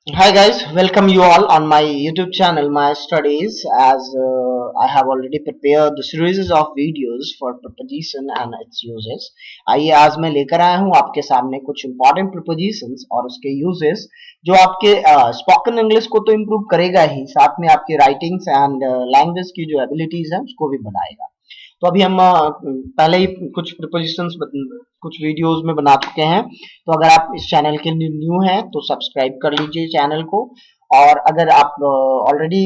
Hi guys, welcome you all on my YouTube channel, My Studies. As I have already prepared the series of videos for preposition and its uses. आइए आज मैं लेकर आया हूँ आपके सामने कुछ important prepositions और उसके uses जो आपके स्पोकन इंग्लिश को तो इम्प्रूव करेगा ही, साथ में आपके राइटिंग्स एंड लैंग्वेज की जो एबिलिटीज है उसको भी बढ़ाएगा। तो अभी हम पहले ही कुछ प्रिपोजिशंस कुछ वीडियोस में बना चुके हैं। तो अगर आप इस चैनल के लिए न्यू हैं तो सब्सक्राइब कर लीजिए चैनल को, और अगर आप ऑलरेडी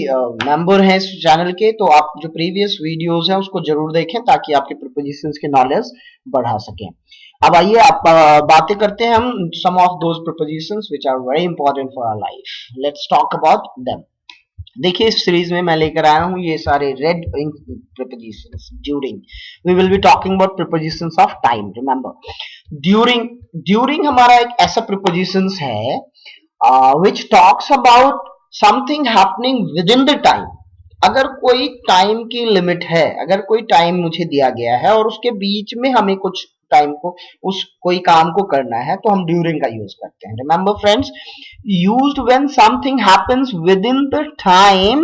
मेंबर हैं इस चैनल के तो आप जो प्रीवियस वीडियोस हैं उसको जरूर देखें ताकि आपके प्रिपोजिशंस के नॉलेज बढ़ा सकें। अब आइए आप बातें करते हैं हम some of those prepositions which are very important for our life. Let's talk about them. देखिए इस सीरीज में मैं लेकर आया हूं ये सारे red ink prepositions during. We will be talking about prepositions of time. Remember, during during हमारा एक ऐसा prepositions है which talks about something happening within the time. अगर कोई टाइम की लिमिट है, अगर कोई टाइम मुझे दिया गया है और उसके बीच में हमें कुछ टाइम को उस कोई काम को करना है तो हम ड्यूरिंग का यूज करते हैं। Remember friends, used when something happens within the time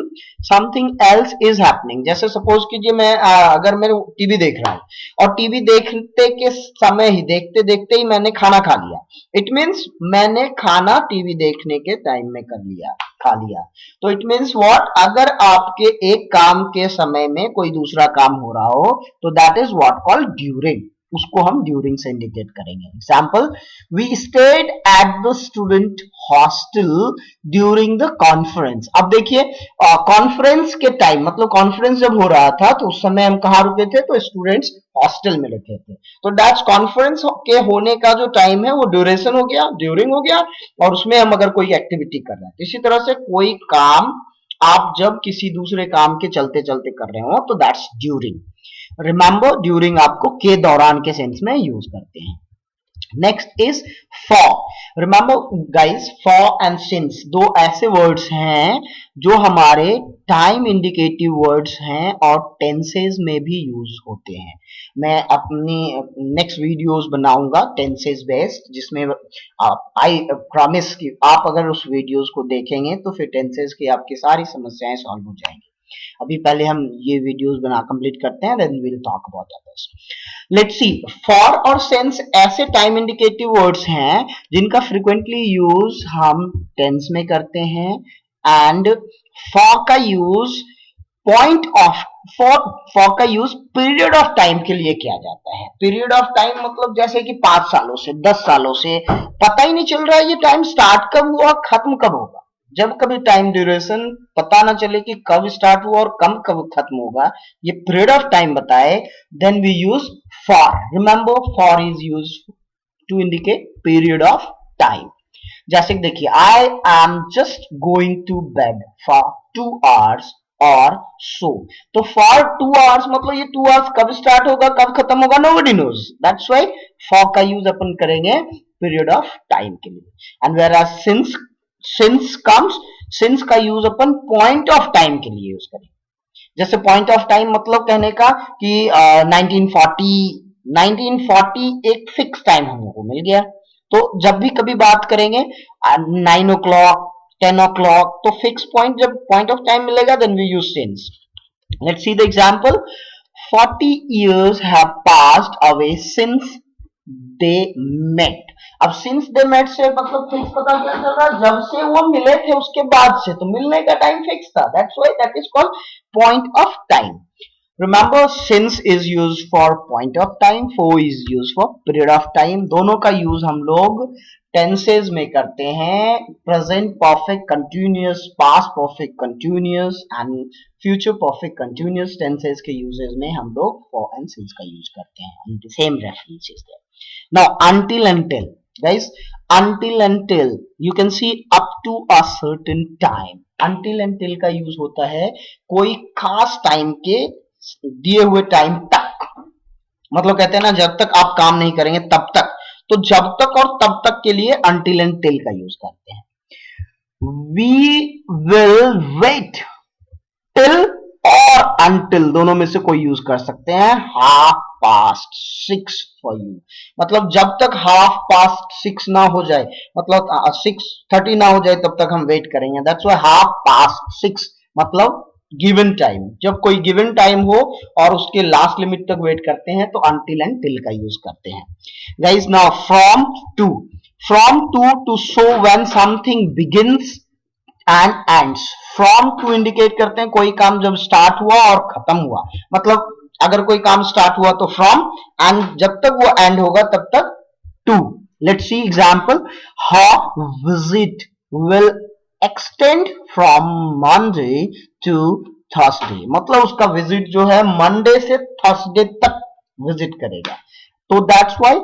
something else is happening। जैसे सपोज कीजिए मैं अगर मैं टीवी देख रहा हूं और टीवी देखते के समय ही देखते देखते ही मैंने खाना खा लिया, इट मीन्स मैंने खाना टीवी देखने के टाइम में कर लिया, खा लिया। तो इट मीन्स व्हाट, अगर आपके एक काम के समय में कोई दूसरा काम हो रहा हो तो that is what called during, उसको हम ड्यूरिंग से इंडिकेट करेंगे। Example, we stayed at the student hostel during the conference. अब देखिए कॉन्फ्रेंस के टाइम मतलब कॉन्फ्रेंस जब हो रहा था तो उस समय हम कहाँ रुके थे, तो स्टूडेंट्स हॉस्टल में रुके थे। तो दैट्स कॉन्फ्रेंस के होने का जो टाइम है वो ड्यूरेशन हो गया, ड्यूरिंग हो गया, और उसमें हम अगर कोई एक्टिविटी कर रहे हैं तो इसी तरह से कोई काम आप जब किसी दूसरे काम के चलते चलते कर रहे हो तो दैट्स ड्यूरिंग। रिमेंबर, ड्यूरिंग आपको के दौरान के सेंस में यूज करते हैं। Next is for. Remember guys, for and since दो ऐसे वर्ड्स हैं जो हमारे टाइम इंडिकेटिव वर्ड्स हैं और टेंसेस में भी यूज होते हैं। मैं अपनी नेक्स्ट वीडियोस बनाऊंगा टेंसेस बेस्ड, जिसमें आप आई प्रॉमिस कि आप अगर उस वीडियोस को देखेंगे तो फिर टेंसेस की आपकी सारी समस्याएं सॉल्व हो जाएंगी। अभी पहले हम ये वीडियोस बना कंप्लीट करते हैं, then we will talk about others. Let's see, for और सिंस ऐसे टाइम इंडिकेटिव वर्ड्स हैं जिनका फ्रीक्वेंटली यूज हम टेंस में करते हैं, एंड फॉर का यूज पॉइंट ऑफ फॉर का यूज पीरियड ऑफ टाइम के लिए किया जाता है। पीरियड ऑफ टाइम मतलब जैसे कि 5 सालों से 10 सालों से पता ही नहीं चल रहा है ये टाइम स्टार्ट कब हुआ खत्म कब होगा। जब कभी टाइम ड्यूरेशन पता ना चले कि कब स्टार्ट हुआ और कब खत्म होगा, ये पीरियड ऑफ टाइम बताए, then we use for. Remember, for is use to indicate period of time. जैसे कि देखिए, I am just going to bed for 2 hours और सो। तो फॉर 2 आवर्स मतलब ये 2 आवर्स कब स्टार्ट होगा कब खत्म होगा, nobody knows. That's why for का यूज अपन करेंगे पीरियड ऑफ टाइम के लिए। एंड वेयर आर सिंस का यूज अपन पॉइंट ऑफ टाइम के लिए यूज करेंगे। जैसे पॉइंट ऑफ टाइम मतलब कहने का कि 1940 एक फिक्स टाइम हम लोग को मिल गया, तो जब भी कभी बात करेंगे 9 o'clock 10 o'clock, तो फिक्स पॉइंट जब पॉइंट ऑफ टाइम मिलेगा then we use since. Let's see the example, 40 years have passed away since they met। अब सिंस दे मेट से मतलब फिक्स पता क्या चल रहा है, जब से वो मिले थे उसके बाद से, तो मिलने का टाइम फिक्स था। That's why that is called point of time. Remember, since is used for point of time, for is used for period of time। दोनों का यूज हम लोग टेंसेज में करते हैं, present perfect continuous, past perfect continuous and future perfect continuous tenses के uses में हम लोग for and since का यूज करते हैं। Same reference is there. Now, until and till, guys, until and till you can see up to a certain time। until and till का use होता है कोई खास टाइम के दिए हुए टाइम तक, मतलब कहते हैं ना जब तक आप काम नहीं करेंगे तब तक, तो जब तक और तब तक के लिए until and till का यूज करते हैं। We will wait till और until दोनों में से कोई यूज कर सकते हैं. 6:30 फॉर यू, मतलब जब तक 6:30 ना हो जाए, मतलब 6:30 ना हो जाए तब तक हम वेट करेंगे. दैट्स वाई 6:30 मतलब गिवन टाइम. जब कोई गिवन टाइम हो और उसके लास्ट लिमिट तक वेट करते हैं तो until एंड till का यूज करते हैं. Guys now from to show when something begins and ends. from to indicate करते हैं कोई काम जब स्टार्ट हुआ और खत्म हुआ, मतलब अगर कोई काम स्टार्ट हुआ तो from, and जब तक वो एंड होगा तब तक to. let's see example. her visit will extend from Monday to Thursday, मतलब उसका विजिट जो है मंडे से थर्सडे तक विजिट करेगा. तो that's why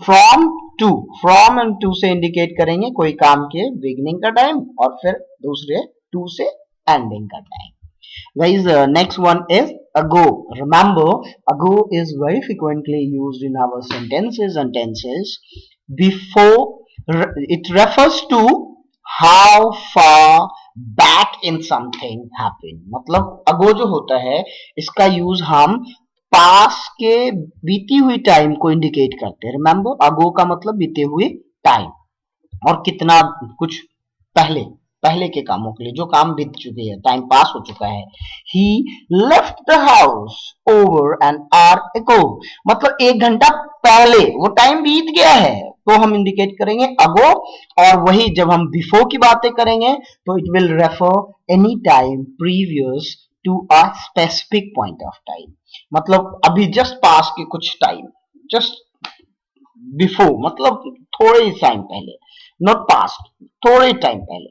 from and to से इंडिकेट करेंगे कोई काम के बिगिनिंग का टाइम और फिर दूसरे टू से एंडिंग का time. Guys, next one is ago. Remember, ago is very frequently used in our sentences and tenses. Before, it refers to how far back in something happened. मतलब ago जो होता है इसका यूज हम पास के बीती हुई टाइम को इंडिकेट करते हैं. रिमेंबर, अगो का मतलब बीते हुए टाइम, और कितना कुछ पहले पहले के कामों के लिए जो काम बीत चुके हैं, टाइम पास हो चुका है. He left the house over an hour ago, मतलब 1 घंटा पहले, वो टाइम बीत गया है तो हम इंडिकेट करेंगे अगो. और वही जब हम बिफोर की बातें करेंगे तो it will refer any time previous to a specific point of time, मतलब अभी जस्ट पास के कुछ टाइम, जस्ट बिफोर मतलब थोड़े ही टाइम पहले, नॉट पास्ट, थोड़े टाइम पहले.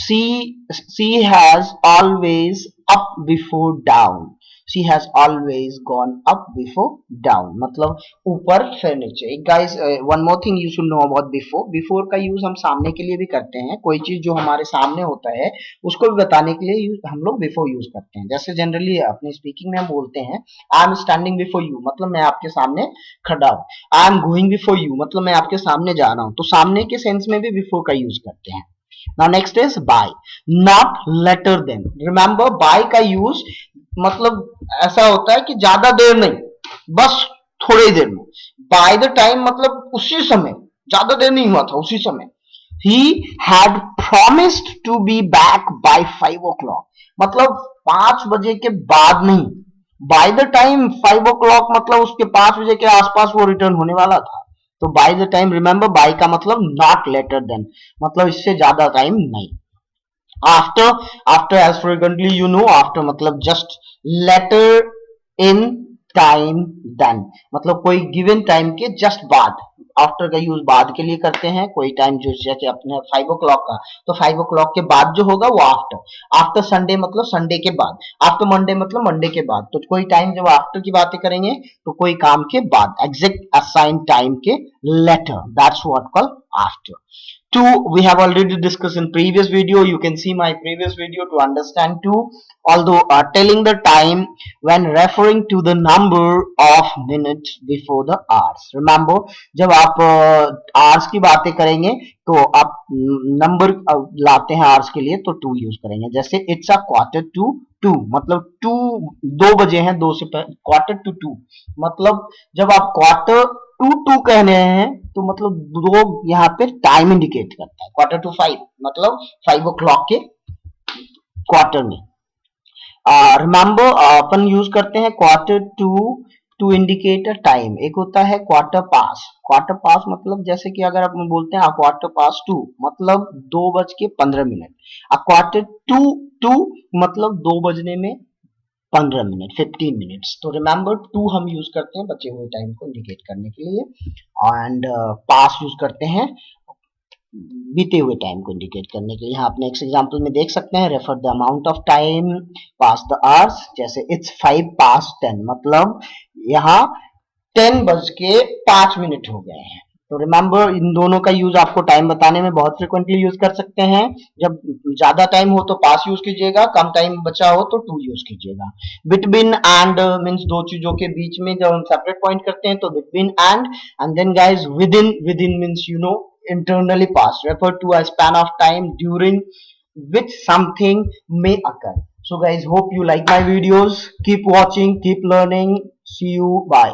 she has always up before down. she has always gone up before down, मतलब ऊपर फिर नीचे. guys, one more thing you should know about before का यूज हम सामने के लिए भी करते हैं. कोई चीज जो हमारे सामने होता है उसको भी बताने के लिए हम लोग बिफोर यूज करते हैं. जैसे जनरली अपनी स्पीकिंग में हम बोलते हैं I am standing before you, मतलब मैं आपके सामने खड़ा हूं. I am going before you, मतलब मैं आपके सामने जा रहा हूं. तो सामने के सेंस में भी बिफोर का यूज करते हैं. Now next is by, not later than. Remember, by का यूज मतलब ऐसा होता है कि ज्यादा देर नहीं, बस थोड़ी देर में. by the time मतलब उसी समय, ज्यादा देर नहीं हुआ था, उसी समय. he had promised to be back by 5 o'clock, मतलब 5 बजे के बाद नहीं, by the time 5 o'clock मतलब उसके 5 बजे के आसपास वो रिटर्न होने वाला था. तो by the time, remember by का मतलब नॉट लेटर देन, मतलब इससे ज्यादा टाइम नहीं. After as frequently you know, after मतलब just, later in time then, मतलब कोई गिवन टाइम के जस्ट बाद. आफ्टर का यूज बाद के लिए करते हैं. कोई टाइम जो जैसे अपने 5 o'clock का, तो 5 o'clock के बाद जो होगा वो आफ्टर संडे मतलब संडे के बाद. आफ्टर मंडे मतलब मंडे के बाद. तो कोई टाइम जब आफ्टर की बातें करेंगे तो कोई काम के बाद, एग्जैक्ट असाइन टाइम के later, that's what called after. Two, we have already discussed in previous video. You can see my previous video to understand two. Although telling the time when referring to the number of minutes before the hours. Remember, जब आप hours की बातें करेंगे तो आप number लाते हैं hours के लिए तो टू यूज करेंगे. जैसे it's a quarter to 2, मतलब 2 बजे हैं, 2 से quarter to 2, मतलब जब आप quarter टू कह रहे हैं तो मतलब दो यहाँ पे टाइम इंडिकेट करता है. क्वार्टर टू 5 मतलब 5 o'clock के क्वार्टर में. रिमेंबर, अपन यूज करते हैं quarter to indicate a time. एक होता है क्वार्टर पास मतलब जैसे कि अगर अपन बोलते हैं क्वार्टर पास 2 मतलब 2:15. क्वार्टर टू मतलब 2 बजने में 15 मिनट, 15 मिनट्स. तो रिमेंबर, टू हम यूज करते हैं बचे हुए टाइम को इंडिकेट करने के लिए, एंड पास यूज करते हैं बीते हुए टाइम को इंडिकेट करने के लिए. यहाँ अपने एक एग्जांपल में देख सकते हैं, refer the amount of time pass the hours. जैसे इट्स 5:10 मतलब यहाँ 10:05 हो गए हैं. तो रिमेंबर, इन दोनों का यूज आपको टाइम बताने में बहुत फ्रिक्वेंटली यूज कर सकते हैं. जब ज्यादा टाइम हो तो पास यूज कीजिएगा, कम टाइम बचा हो तो टू यूज कीजिएगा. बिटवीन एंड मींस दो चीजों के बीच में जब हम सेपरेट पॉइंट करते हैं तो between and then guys within means you know internally past, refer to a span of time during which something may occur. So guys, hope you like my videos. Keep watching, keep learning. See you. Bye.